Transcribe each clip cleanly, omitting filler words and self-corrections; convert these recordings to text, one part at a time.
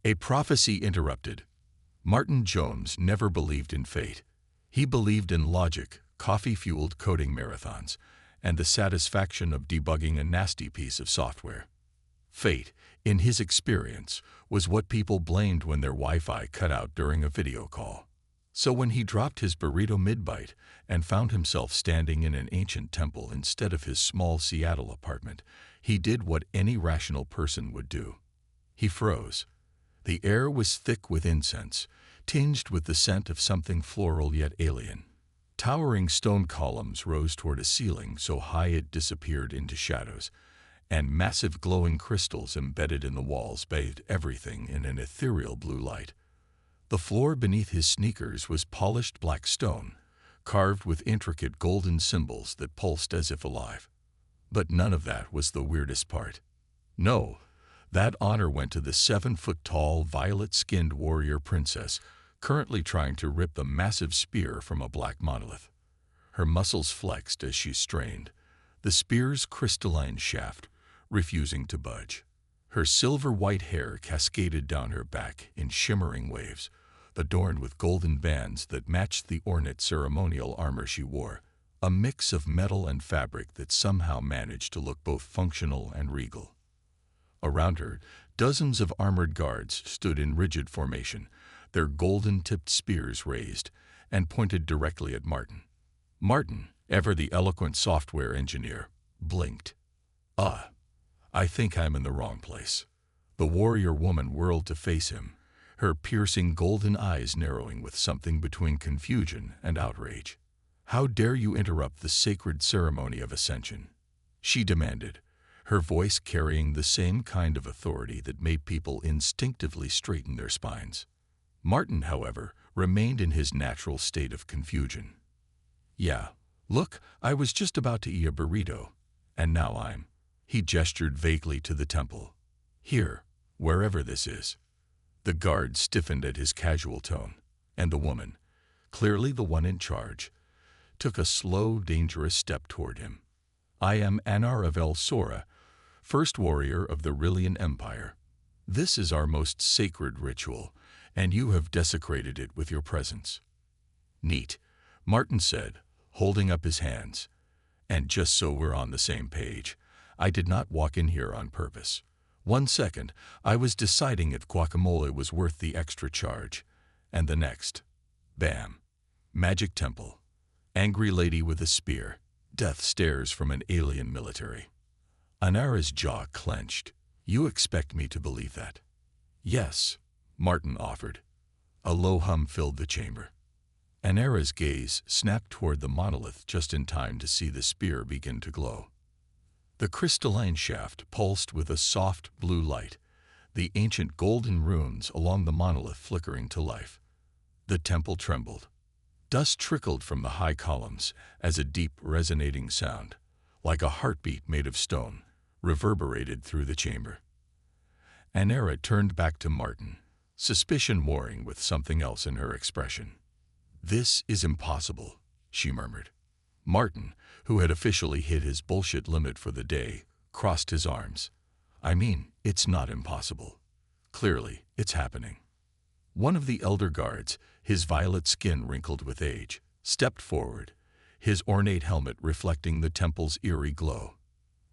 A prophecy interrupted. Martin Jones never believed in fate. He believed in logic, coffee-fueled coding marathons, and the satisfaction of debugging a nasty piece of software. Fate, in his experience, was what people blamed when their Wi-Fi cut out during a video call. So when he dropped his burrito mid-bite and found himself standing in an ancient temple instead of his small Seattle apartment, he did what any rational person would do. He froze. The air was thick with incense, tinged with the scent of something floral yet alien. Towering stone columns rose toward a ceiling so high it disappeared into shadows, and massive glowing crystals embedded in the walls bathed everything in an ethereal blue light. The floor beneath his sneakers was polished black stone, carved with intricate golden symbols that pulsed as if alive. But none of that was the weirdest part. No, that honor went to the 7-foot-tall, violet-skinned warrior princess currently trying to rip the massive spear from a black monolith. Her muscles flexed as she strained, the spear's crystalline shaft refusing to budge. Her silver-white hair cascaded down her back in shimmering waves, adorned with golden bands that matched the ornate ceremonial armor she wore, a mix of metal and fabric that somehow managed to look both functional and regal. Around her, dozens of armored guards stood in rigid formation, their golden-tipped spears raised, and pointed directly at Martin. Martin, ever the eloquent software engineer, blinked. I think I'm in the wrong place." The warrior woman whirled to face him, her piercing golden eyes narrowing with something between confusion and outrage. "How dare you interrupt the sacred ceremony of ascension?" she demanded, her voice carrying the same kind of authority that made people instinctively straighten their spines. Martin, however, remained in his natural state of confusion. "Yeah, look, I was just about to eat a burrito, and now I'm..." He gestured vaguely to the temple. "Here, wherever this is." The guard stiffened at his casual tone, and the woman, clearly the one in charge, took a slow, dangerous step toward him. "I am Anar of El Sora, first warrior of the Relian Empire. This is our most sacred ritual, and you have desecrated it with your presence." "Neat," Martin said, holding up his hands. "And just so we're on the same page, I did not walk in here on purpose. 1 second, I was deciding if guacamole was worth the extra charge, and the next, bam. Magic temple. Angry lady with a spear. Death stares from an alien military." Anara's jaw clenched. "You expect me to believe that?" "Yes," Martin offered. A low hum filled the chamber. Anara's gaze snapped toward the monolith just in time to see the spear begin to glow. The crystalline shaft pulsed with a soft blue light, the ancient golden runes along the monolith flickering to life. The temple trembled. Dust trickled from the high columns as a deep, resonating sound, like a heartbeat made of stone, reverberated through the chamber. Anara turned back to Martin, suspicion warring with something else in her expression. "This is impossible," she murmured. Martin, who had officially hit his bullshit limit for the day, crossed his arms. "I mean, it's not impossible. Clearly, it's happening." One of the elder guards, his violet skin wrinkled with age, stepped forward, his ornate helmet reflecting the temple's eerie glow.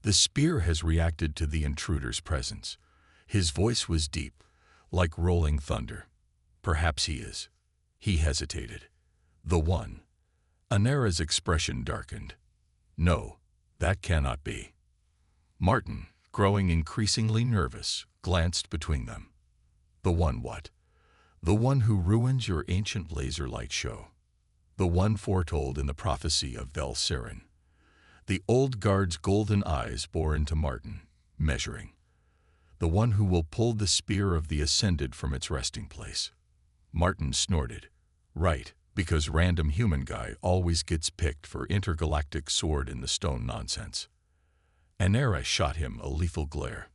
"The spear has reacted to the intruder's presence." His voice was deep, like rolling thunder. "Perhaps he is." He hesitated. "The one." Anara's expression darkened. "No, that cannot be." Martin, growing increasingly nervous, glanced between them. "The one what?" "The one who ruins your ancient laser light show. The one foretold in the prophecy of Vel Saren." The old guard's golden eyes bore into Martin, measuring. "The one who will pull the spear of the ascended from its resting place." Martin snorted. "Right, because random human guy always gets picked for intergalactic sword in the stone nonsense." Anara shot him a lethal glare.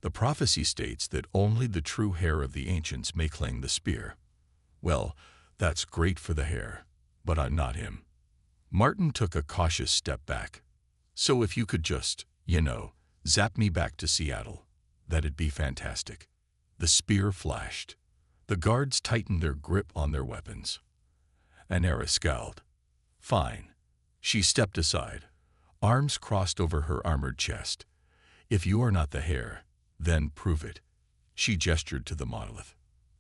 "The prophecy states that only the true hair of the ancients may cling the spear." "Well, that's great for the hair, but I'm not him." Martin took a cautious step back. "So if you could just, zap me back to Seattle, that'd be fantastic." The spear flashed. The guards tightened their grip on their weapons. Anera scowled. Fine. She stepped aside, arms crossed over her armored chest. If you are not the heir, then prove it. She gestured to the monolith.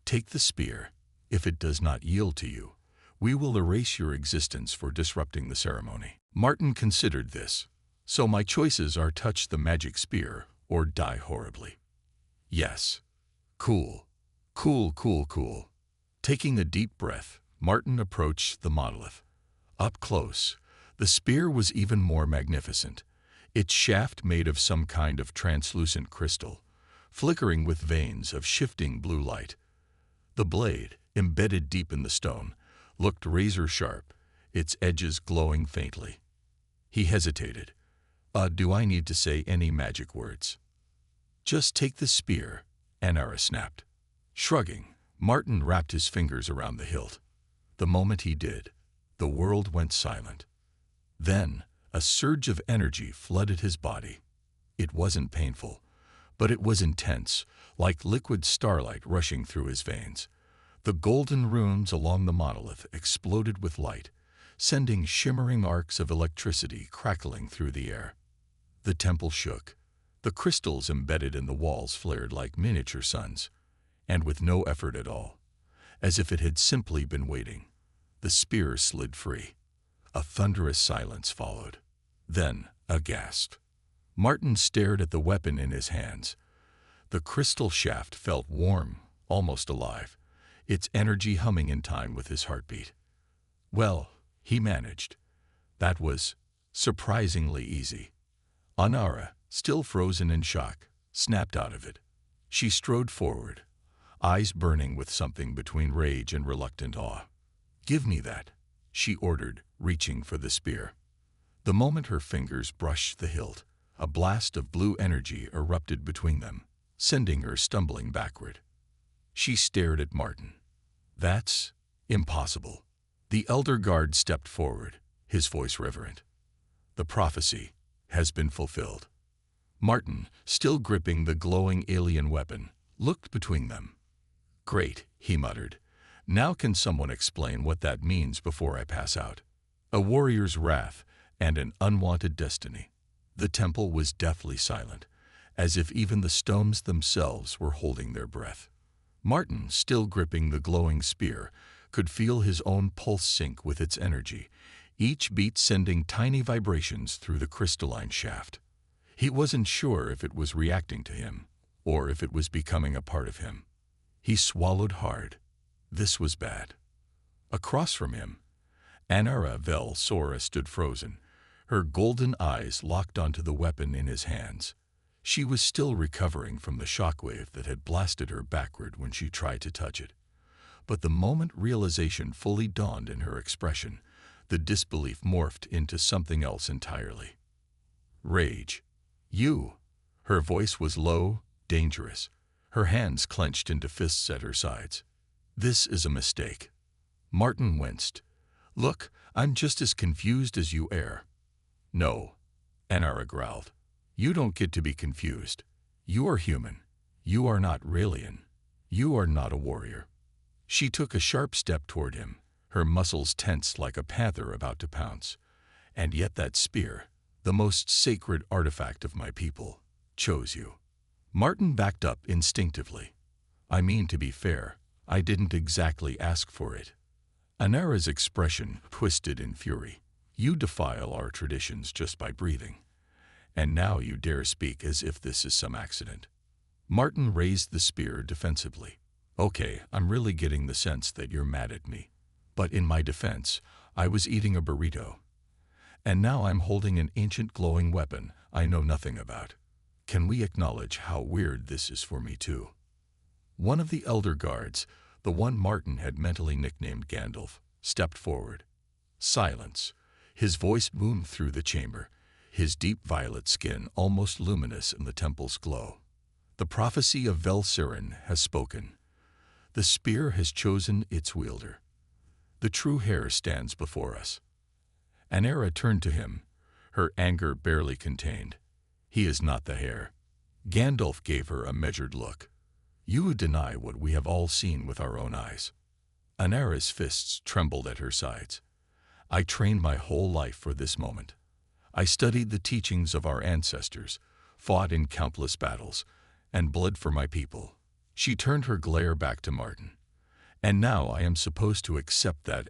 Take the spear. If it does not yield to you, we will erase your existence for disrupting the ceremony. Martin considered this. So my choices are touch the magic spear or die horribly. Yes. Cool. Cool, cool, cool. Taking a deep breath, Martin approached the monolith. Up close, the spear was even more magnificent. Its shaft made of some kind of translucent crystal, flickering with veins of shifting blue light. The blade, embedded deep in the stone, looked razor-sharp, its edges glowing faintly. He hesitated. Do I need to say any magic words? Just take the spear, Anera snapped. Shrugging, Martin wrapped his fingers around the hilt. The moment he did, the world went silent. Then, a surge of energy flooded his body. It wasn't painful, but it was intense, like liquid starlight rushing through his veins. The golden runes along the monolith exploded with light, sending shimmering arcs of electricity crackling through the air. The temple shook. The crystals embedded in the walls flared like miniature suns, and with no effort at all, as if it had simply been waiting, the spear slid free. A thunderous silence followed. Then, a gasp. Martin stared at the weapon in his hands. The crystal shaft felt warm, almost alive, its energy humming in time with his heartbeat. Well, he managed. That was surprisingly easy. Anera, still frozen in shock, snapped out of it. She strode forward, eyes burning with something between rage and reluctant awe. Give me that, she ordered, reaching for the spear. The moment her fingers brushed the hilt, a blast of blue energy erupted between them, sending her stumbling backward. She stared at Martin. That's impossible. The elder guard stepped forward, his voice reverent. The prophecy has been fulfilled. Martin, still gripping the glowing alien weapon, looked between them. Great, he muttered. Now can someone explain what that means before I pass out? A warrior's wrath and an unwanted destiny. The temple was deathly silent, as if even the stones themselves were holding their breath. Martin, still gripping the glowing spear, could feel his own pulse sync with its energy, each beat sending tiny vibrations through the crystalline shaft. He wasn't sure if it was reacting to him, or if it was becoming a part of him. He swallowed hard. This was bad. Across from him, Anera Vel Sora stood frozen, her golden eyes locked onto the weapon in his hands. She was still recovering from the shockwave that had blasted her backward when she tried to touch it. But the moment realization fully dawned in her expression, the disbelief morphed into something else entirely. Rage. You. Her voice was low, dangerous, her hands clenched into fists at her sides. This is a mistake. Martin winced. Look, I'm just as confused as you are. No, Anera growled. You don't get to be confused. You are human. You are not Relian. You are not a warrior. She took a sharp step toward him, her muscles tense like a panther about to pounce. And yet that spear, the most sacred artifact of my people, chose you. Martin backed up instinctively. I mean, to be fair, I didn't exactly ask for it. Anera's expression twisted in fury. You defile our traditions just by breathing. And now you dare speak as if this is some accident. Martin raised the spear defensively. Okay, I'm really getting the sense that you're mad at me. But in my defense, I was eating a burrito. And now I'm holding an ancient glowing weapon I know nothing about. Can we acknowledge how weird this is for me too? One of the elder guards, the one Martin had mentally nicknamed Gandalf, stepped forward. Silence. His voice boomed through the chamber, his deep violet skin almost luminous in the temple's glow. The prophecy of Velsirin has spoken. The spear has chosen its wielder. The true heir stands before us. Anera turned to him, her anger barely contained. He is not the heir. Gandalf gave her a measured look. You deny what we have all seen with our own eyes. Anara's fists trembled at her sides. I trained my whole life for this moment. I studied the teachings of our ancestors, fought in countless battles, and bled for my people. She turned her glare back to Martin. And now I am supposed to accept that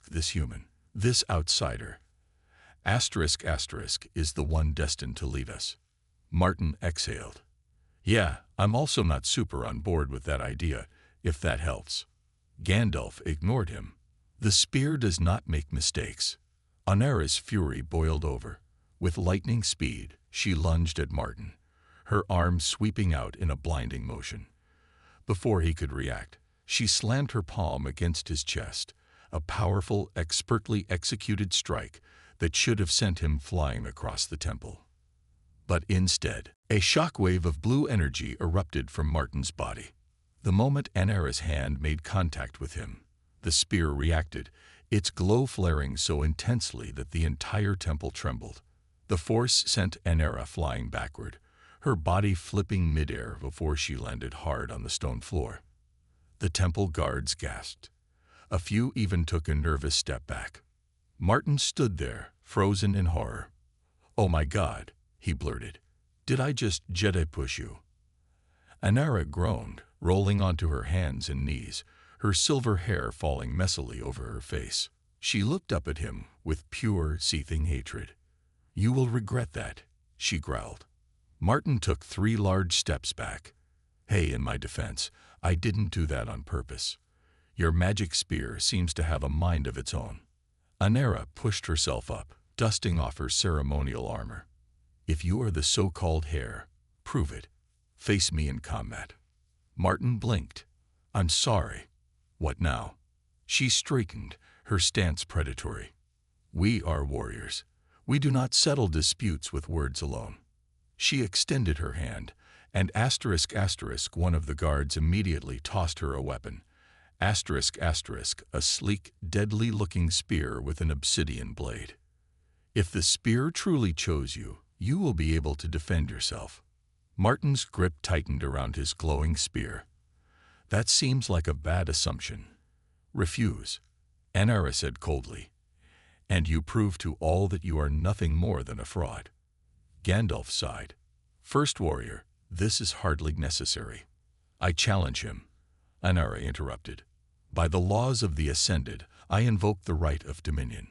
this human, this outsider. Is the one destined to lead us. Martin exhaled. Yeah, I'm also not super on board with that idea, if that helps. Gandalf ignored him. The spear does not make mistakes. Anara's fury boiled over. With lightning speed, she lunged at Martin, her arms sweeping out in a blinding motion. Before he could react, she slammed her palm against his chest, a powerful, expertly executed strike that should have sent him flying across the temple. But instead, a shockwave of blue energy erupted from Martin's body. The moment Anara's hand made contact with him, the spear reacted, its glow flaring so intensely that the entire temple trembled. The force sent Anara flying backward, her body flipping midair before she landed hard on the stone floor. The temple guards gasped. A few even took a nervous step back. Martin stood there, frozen in horror. "Oh my God," he blurted. "Did I just Jedi push you?" Anara groaned, rolling onto her hands and knees, her silver hair falling messily over her face. She looked up at him with pure, seething hatred. "You will regret that," she growled. Martin took 3 large steps back. "Hey, in my defense, I didn't do that on purpose. Your magic spear seems to have a mind of its own." Anara pushed herself up, dusting off her ceremonial armor. "If you are the so-called heir, prove it. Face me in combat." Martin blinked. "I'm sorry." "What now?" She straightened, her stance predatory. "We are warriors. We do not settle disputes with words alone." She extended her hand, and one of the guards immediately tossed her a weapon. A sleek, deadly-looking spear with an obsidian blade. "If the spear truly chose you, you will be able to defend yourself." Martin's grip tightened around his glowing spear. "That seems like a bad assumption." "Refuse," Anara said coldly, "and you prove to all that you are nothing more than a fraud." Gandalf sighed. "First warrior, this is hardly necessary." "I challenge him," Anara interrupted. "By the laws of the Ascended, I invoke the right of dominion."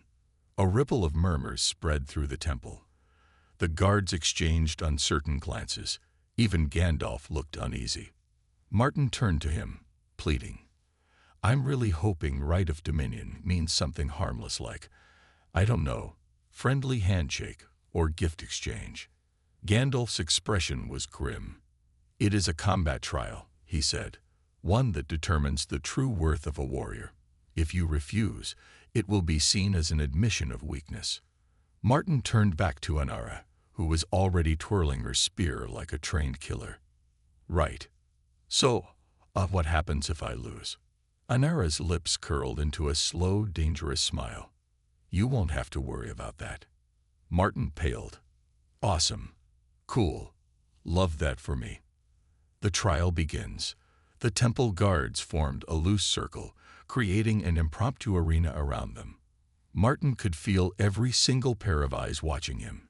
A ripple of murmurs spread through the temple. The guards exchanged uncertain glances. Even Gandalf looked uneasy. Martin turned to him, pleading. "I'm really hoping right of dominion means something harmless like, I don't know, friendly handshake or gift exchange." Gandalf's expression was grim. "It is a combat trial," he said, "one that determines the true worth of a warrior. If you refuse, it will be seen as an admission of weakness." Martin turned back to Anara, who was already twirling her spear like a trained killer. "Right. So, what happens if I lose?" Anara's lips curled into a slow, dangerous smile. "You won't have to worry about that." Martin paled. "Awesome. Cool. Love that for me." The trial begins. The temple guards formed a loose circle, creating an impromptu arena around them. Martin could feel every single pair of eyes watching him,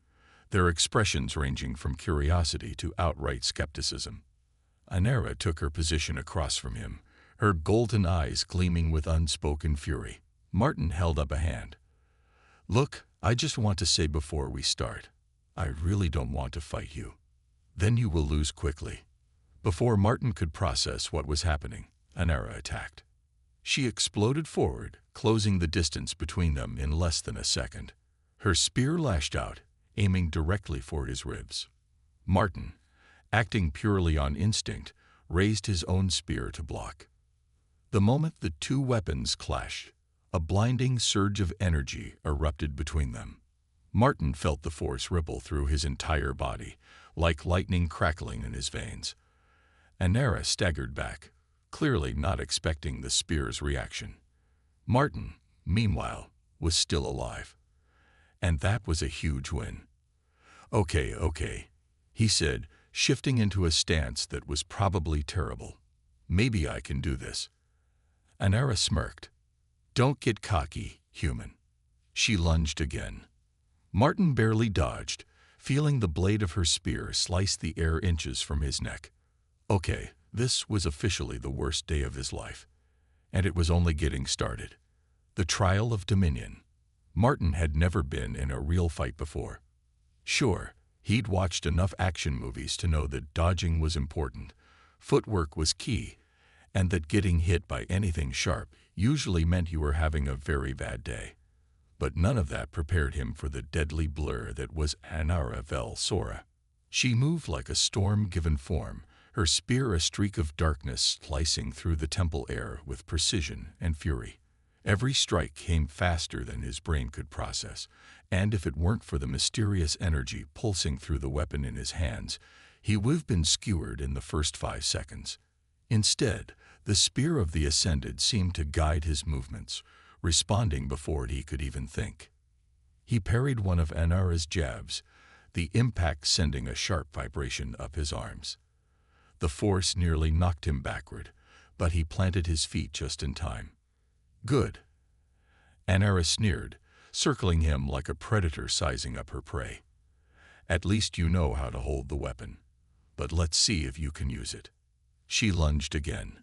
their expressions ranging from curiosity to outright skepticism. Anara took her position across from him, her golden eyes gleaming with unspoken fury. Martin held up a hand. "Look, I just want to say before we start, I really don't want to fight you. Then you will lose quickly." Before Martin could process what was happening, Anara attacked. She exploded forward, closing the distance between them in less than a second. Her spear lashed out, aiming directly for his ribs. Martin, acting purely on instinct, raised his own spear to block. The moment the 2 weapons clashed, a blinding surge of energy erupted between them. Martin felt the force ripple through his entire body, like lightning crackling in his veins. Anara staggered back, clearly not expecting the spear's reaction. Martin, meanwhile, was still alive. And that was a huge win. Okay, he said, shifting into a stance that was probably terrible. Maybe I can do this. Anara smirked. Don't get cocky, human. She lunged again. Martin barely dodged, feeling the blade of her spear slice the air inches from his neck. Okay, this was officially the worst day of his life. And it was only getting started. The trial of dominion. Martin had never been in a real fight before. Sure, he'd watched enough action movies to know that dodging was important, footwork was key, and that getting hit by anything sharp usually meant you were having a very bad day. But none of that prepared him for the deadly blur that was Anara Vel Sora. She moved like a storm given form, her spear a streak of darkness slicing through the temple air with precision and fury. Every strike came faster than his brain could process, and if it weren't for the mysterious energy pulsing through the weapon in his hands, he would have been skewered in the first 5 seconds. Instead, the spear of the Ascended seemed to guide his movements, responding before he could even think. He parried one of Anara's jabs, the impact sending a sharp vibration up his arms. The force nearly knocked him backward, but he planted his feet just in time. Good. Anara sneered, circling him like a predator sizing up her prey. At least you know how to hold the weapon, but let's see if you can use it. She lunged again.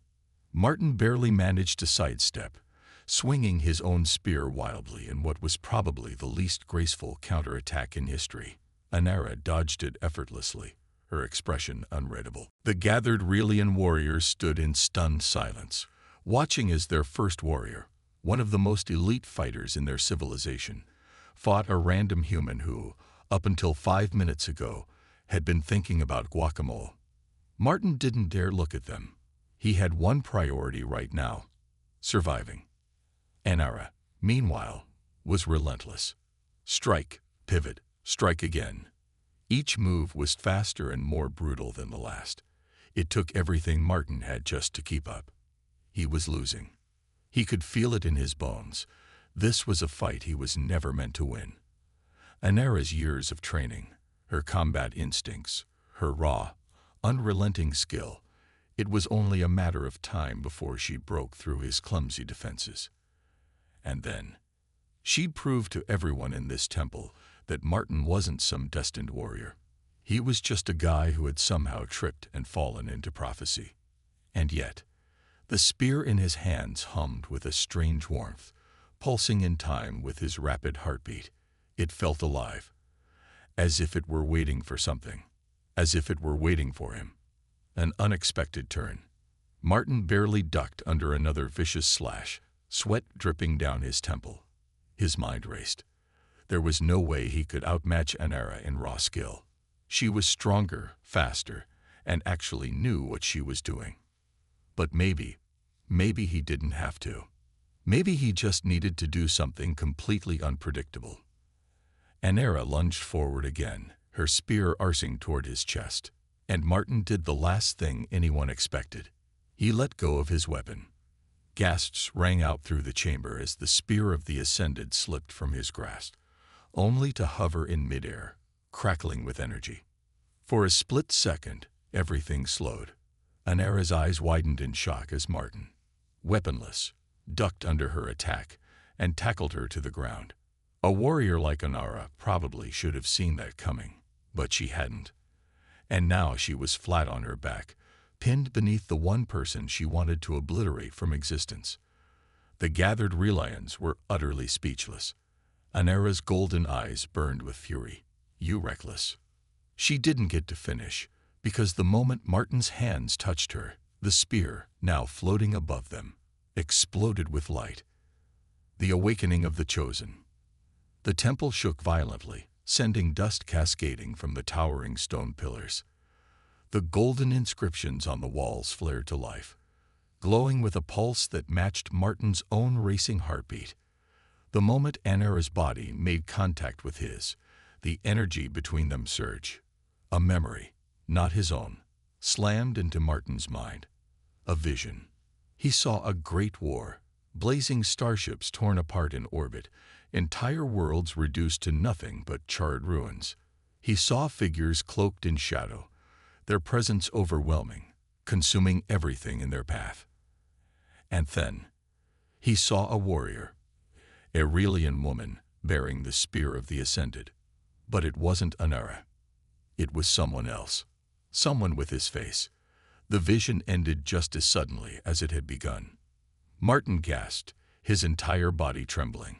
Martin barely managed to sidestep, swinging his own spear wildly in what was probably the least graceful counterattack in history. Anara dodged it effortlessly, her expression unreadable. The gathered Relian warriors stood in stunned silence, watching as their first warrior, one of the most elite fighters in their civilization, fought a random human who, up until 5 minutes ago, had been thinking about guacamole. Martin didn't dare look at them. He had one priority right now: surviving. Anara, meanwhile, was relentless. Strike, pivot, strike again. Each move was faster and more brutal than the last. It took everything Martin had just to keep up. He was losing. He could feel it in his bones. This was a fight he was never meant to win. Anara's years of training, her combat instincts, her raw, unrelenting skill, it was only a matter of time before she broke through his clumsy defenses. And then, she'd prove to everyone in this temple that Martin wasn't some destined warrior. He was just a guy who had somehow tripped and fallen into prophecy. And yet, the spear in his hands hummed with a strange warmth, pulsing in time with his rapid heartbeat. It felt alive, as if it were waiting for something, as if it were waiting for him. An unexpected turn. Martin barely ducked under another vicious slash, sweat dripping down his temple. His mind raced. There was no way he could outmatch Anara in raw skill. She was stronger, faster, and actually knew what she was doing. But maybe he didn't have to. Maybe he just needed to do something completely unpredictable. Anara lunged forward again, her spear arcing toward his chest, and Martin did the last thing anyone expected. He let go of his weapon. Gasps rang out through the chamber as the spear of the Ascended slipped from his grasp, only to hover in midair, crackling with energy. For a split second, everything slowed. Anara's eyes widened in shock as Martin, weaponless, ducked under her attack and tackled her to the ground. A warrior like Anara probably should have seen that coming, but she hadn't. And now she was flat on her back, pinned beneath the one person she wanted to obliterate from existence. The gathered Relians were utterly speechless. Anara's golden eyes burned with fury. You reckless. She didn't get to finish, because the moment Martin's hands touched her, the spear, now floating above them, exploded with light. The awakening of the chosen. The temple shook violently, sending dust cascading from the towering stone pillars. The golden inscriptions on the walls flared to life, glowing with a pulse that matched Martin's own racing heartbeat. The moment Anara's body made contact with his, the energy between them surged. A memory, not his own, slammed into Martin's mind. A vision. He saw a great war, blazing starships torn apart in orbit, entire worlds reduced to nothing but charred ruins. He saw figures cloaked in shadow, their presence overwhelming, consuming everything in their path. And then, he saw a warrior, a Relian woman bearing the spear of the Ascended. But it wasn't Anara. It was someone else, someone with his face. The vision ended just as suddenly as it had begun. Martin gasped, his entire body trembling.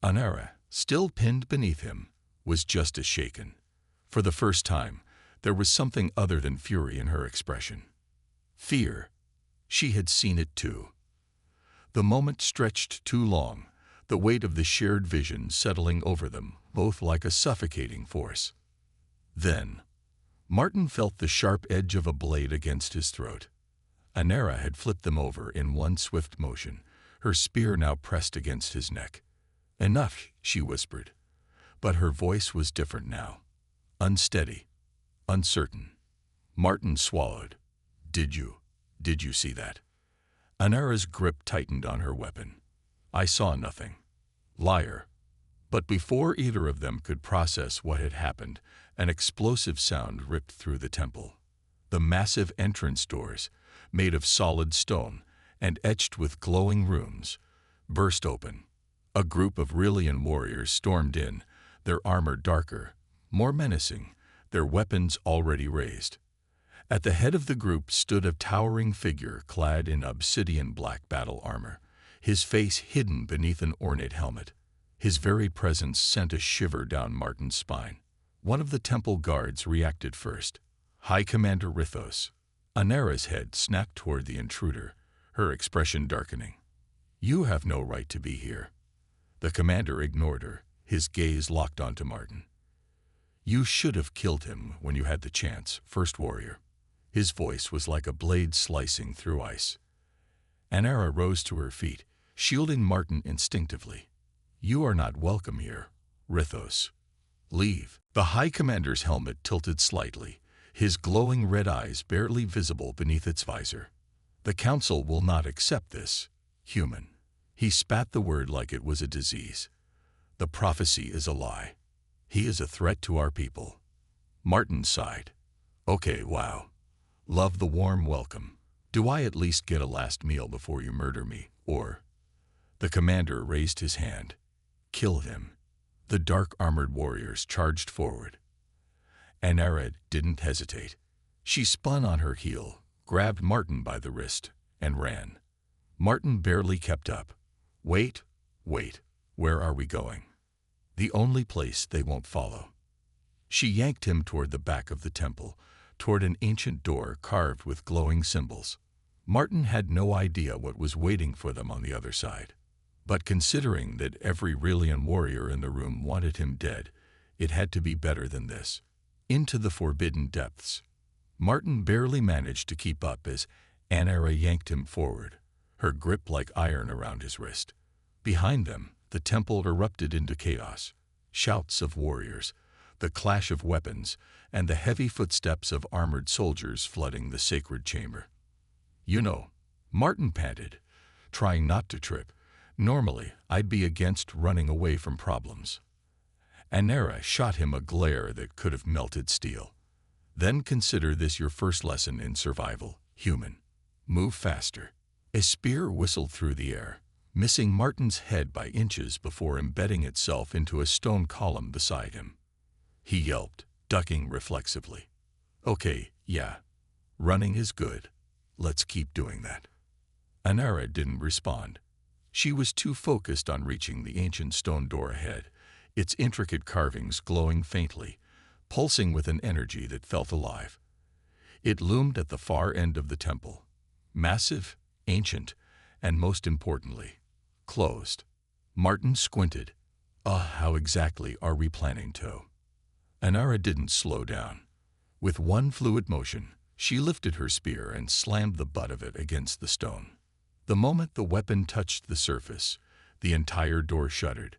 Anara, still pinned beneath him, was just as shaken. For the first time, there was something other than fury in her expression. Fear. She had seen it too. The moment stretched too long, the weight of the shared vision settling over them, both like a suffocating force. Then, Martin felt the sharp edge of a blade against his throat. Anara had flipped them over in one swift motion, her spear now pressed against his neck. "Enough," she whispered. But her voice was different now. Unsteady, uncertain. Martin swallowed. Did you see that?" Anara's grip tightened on her weapon. "I saw nothing." Liar. But before either of them could process what had happened, an explosive sound ripped through the temple. The massive entrance doors, made of solid stone and etched with glowing runes, burst open. A group of Relian warriors stormed in, their armor darker, more menacing, their weapons already raised. At the head of the group stood a towering figure clad in obsidian black battle armor, his face hidden beneath an ornate helmet. His very presence sent a shiver down Martin's spine. One of the temple guards reacted first. High Commander Rithos. Anara's head snapped toward the intruder, her expression darkening. "You have no right to be here." The commander ignored her, his gaze locked onto Martin. "You should have killed him when you had the chance, First Warrior." His voice was like a blade slicing through ice. Anara rose to her feet, shielding Martin instinctively. "You are not welcome here, Rithos. Leave." The High Commander's helmet tilted slightly, his glowing red eyes barely visible beneath its visor. "The Council will not accept this, human." He spat the word like it was a disease. "The prophecy is a lie. He is a threat to our people." Martin sighed. "Okay, wow. Love the warm welcome. Do I at least get a last meal before you murder me, or?" The commander raised his hand. "Kill him." The dark-armored warriors charged forward. Anara didn't hesitate. She spun on her heel, grabbed Martin by the wrist, and ran. Martin barely kept up. Wait, where are we going?" "The only place they won't follow." She yanked him toward the back of the temple, toward an ancient door carved with glowing symbols. Martin had no idea what was waiting for them on the other side. But considering that every Relian warrior in the room wanted him dead, it had to be better than this. Into the forbidden depths. Martin barely managed to keep up as Anara yanked him forward, her grip like iron around his wrist. Behind them, the temple erupted into chaos. Shouts of warriors, the clash of weapons, and the heavy footsteps of armored soldiers flooding the sacred chamber. "You know," Martin panted, trying not to trip. "Normally, I'd be against running away from problems." Anara shot him a glare that could have melted steel. "Then consider this your first lesson in survival, human. Move faster." A spear whistled through the air, missing Martin's head by inches before embedding itself into a stone column beside him. He yelped, ducking reflexively. "Okay, yeah. Running is good. Let's keep doing that." Anara didn't respond. She was too focused on reaching the ancient stone door ahead, its intricate carvings glowing faintly, pulsing with an energy that felt alive. It loomed at the far end of the temple, massive, ancient, and most importantly, closed. Martin squinted. How exactly are we planning to?" Anara didn't slow down. With one fluid motion, she lifted her spear and slammed the butt of it against the stone. The moment the weapon touched the surface, the entire door shuddered.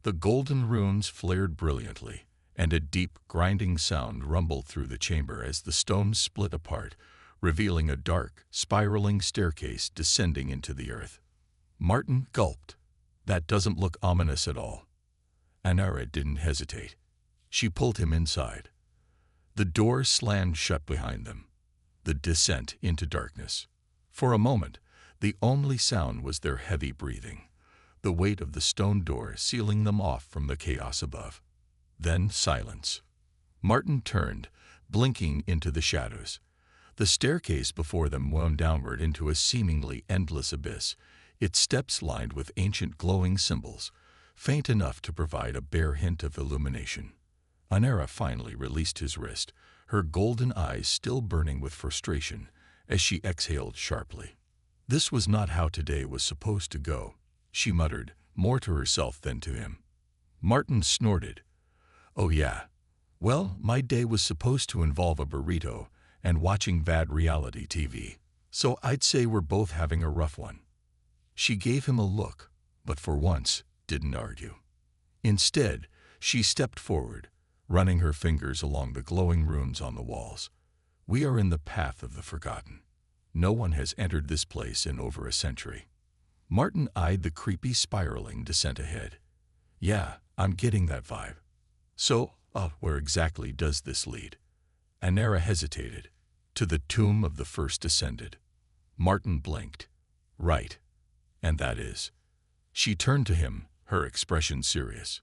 The golden runes flared brilliantly, and a deep, grinding sound rumbled through the chamber as the stone split apart, revealing a dark, spiraling staircase descending into the earth. Martin gulped. "That doesn't look ominous at all." Anara didn't hesitate. She pulled him inside. The door slammed shut behind them. The descent into darkness. For a moment, the only sound was their heavy breathing, the weight of the stone door sealing them off from the chaos above. Then silence. Martin turned, blinking into the shadows. The staircase before them wound downward into a seemingly endless abyss, its steps lined with ancient glowing symbols, faint enough to provide a bare hint of illumination. Anera finally released his wrist, her golden eyes still burning with frustration, as she exhaled sharply. This was not how today was supposed to go, she muttered, more to herself than to him. Martin snorted. Oh yeah. Well, my day was supposed to involve a burrito and watching bad reality TV, so I'd say we're both having a rough one. She gave him a look, but for once didn't argue. Instead, she stepped forward, running her fingers along the glowing runes on the walls. We are in the path of the forgotten. No one has entered this place in over a century. Martin eyed the creepy spiraling descent ahead. Yeah, I'm getting that vibe. So, where exactly does this lead? Anera hesitated. To the tomb of the first ascended. Martin blinked. Right. And that is. She turned to him, her expression serious.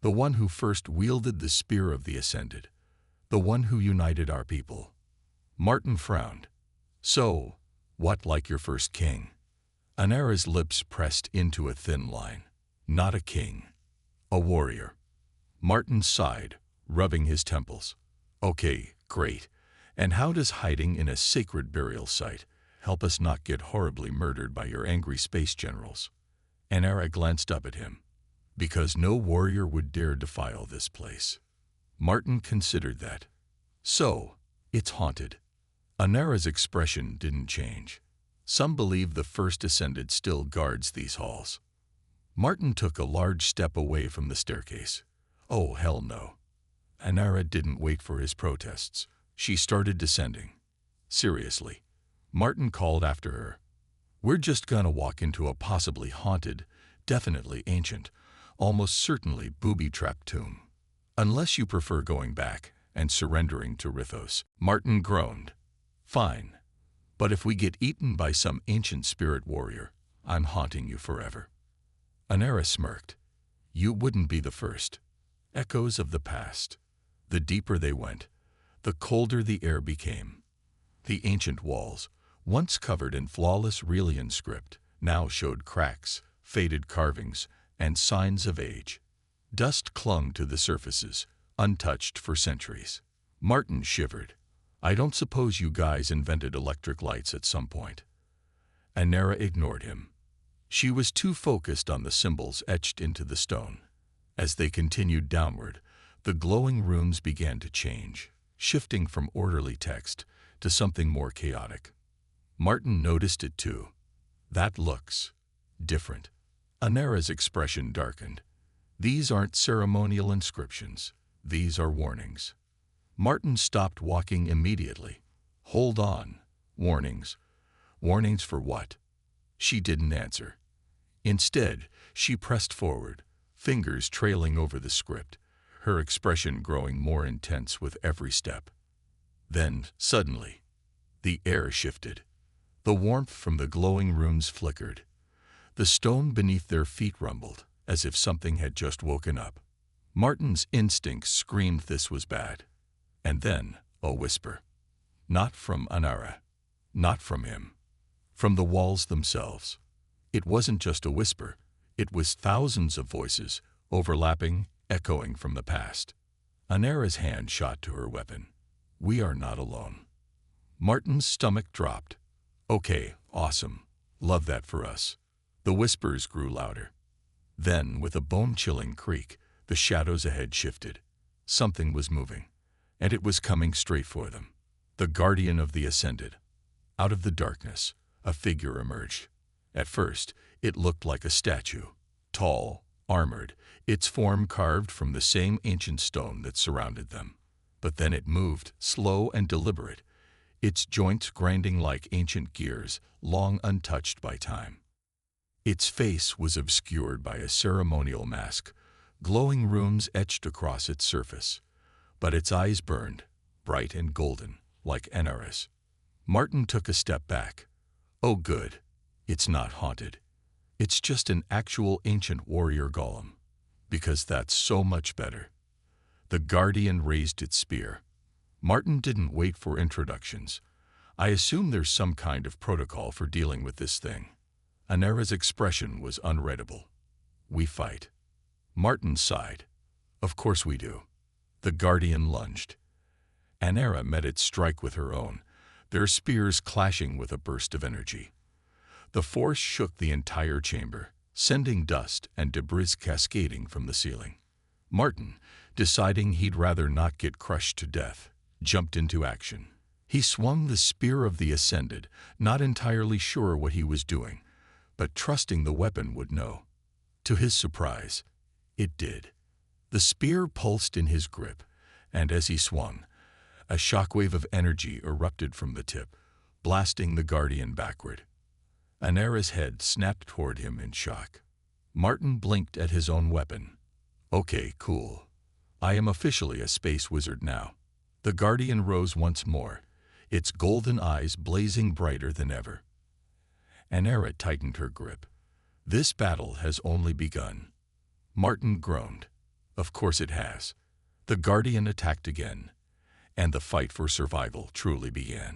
The one who first wielded the spear of the ascended. The one who united our people. Martin frowned. So, what like your first king? Anera's lips pressed into a thin line. Not a king. A warrior. Martin sighed, rubbing his temples. Okay, great. And how does hiding in a sacred burial site help us not get horribly murdered by your angry space generals? Anera glanced up at him. Because no warrior would dare defile this place. Martin considered that. So, it's haunted. Anera's expression didn't change. Some believe the first ascended still guards these halls. Martin took a large step away from the staircase. Oh, hell no. Anera didn't wait for his protests. She started descending. Seriously. Martin called after her. We're just gonna walk into a possibly haunted, definitely ancient, almost certainly booby-trapped tomb. Unless you prefer going back and surrendering to Rithos. Martin groaned. Fine. But if we get eaten by some ancient spirit warrior, I'm haunting you forever. Anera smirked. You wouldn't be the first. Echoes of the past. The deeper they went, the colder the air became. The ancient walls, once covered in flawless Relian script, now showed cracks, faded carvings, and signs of age. Dust clung to the surfaces, untouched for centuries. Martin shivered. I don't suppose you guys invented electric lights at some point. Anera ignored him. She was too focused on the symbols etched into the stone. As they continued downward, the glowing runes began to change, shifting from orderly text to something more chaotic. Martin noticed it too. That looks different. Anera's expression darkened. These aren't ceremonial inscriptions. These are warnings. Martin stopped walking immediately. Hold on. Warnings. Warnings for what? She didn't answer. Instead, she pressed forward, fingers trailing over the script, her expression growing more intense with every step. Then, suddenly, the air shifted. The warmth from the glowing runes flickered. The stone beneath their feet rumbled, as if something had just woken up. Martin's instincts screamed this was bad. And then, a whisper. Not from Anera. Not from him. From the walls themselves. It wasn't just a whisper. It was thousands of voices, overlapping, echoing from the past. Anera's hand shot to her weapon. We are not alone. Martin's stomach dropped. Okay, awesome. Love that for us. The whispers grew louder. Then, with a bone-chilling creak, the shadows ahead shifted. Something was moving, and it was coming straight for them. The guardian of the ascended. Out of the darkness, a figure emerged. At first, it looked like a statue. Tall, armored, its form carved from the same ancient stone that surrounded them. But then it moved, slow and deliberate, its joints grinding like ancient gears, long untouched by time. Its face was obscured by a ceremonial mask, glowing runes etched across its surface. But its eyes burned, bright and golden, like Anaris. Martin took a step back. Oh good, it's not haunted. It's just an actual ancient warrior golem. Because that's so much better. The Guardian raised its spear. Martin didn't wait for introductions. I assume there's some kind of protocol for dealing with this thing. Anara's expression was unreadable. We fight. Martin sighed. Of course we do. The Guardian lunged. Anara met its strike with her own, their spears clashing with a burst of energy. The force shook the entire chamber, sending dust and debris cascading from the ceiling. Martin, deciding he'd rather not get crushed to death, jumped into action. He swung the spear of the Ascended, not entirely sure what he was doing, but trusting the weapon would know. To his surprise, it did. The spear pulsed in his grip, and as he swung, a shockwave of energy erupted from the tip, blasting the Guardian backward. Anara's head snapped toward him in shock. Martin blinked at his own weapon. Okay, cool. I am officially a space wizard now. The Guardian rose once more, its golden eyes blazing brighter than ever. Anara tightened her grip. This battle has only begun. Martin groaned. Of course it has. The Guardian attacked again, and the fight for survival truly began.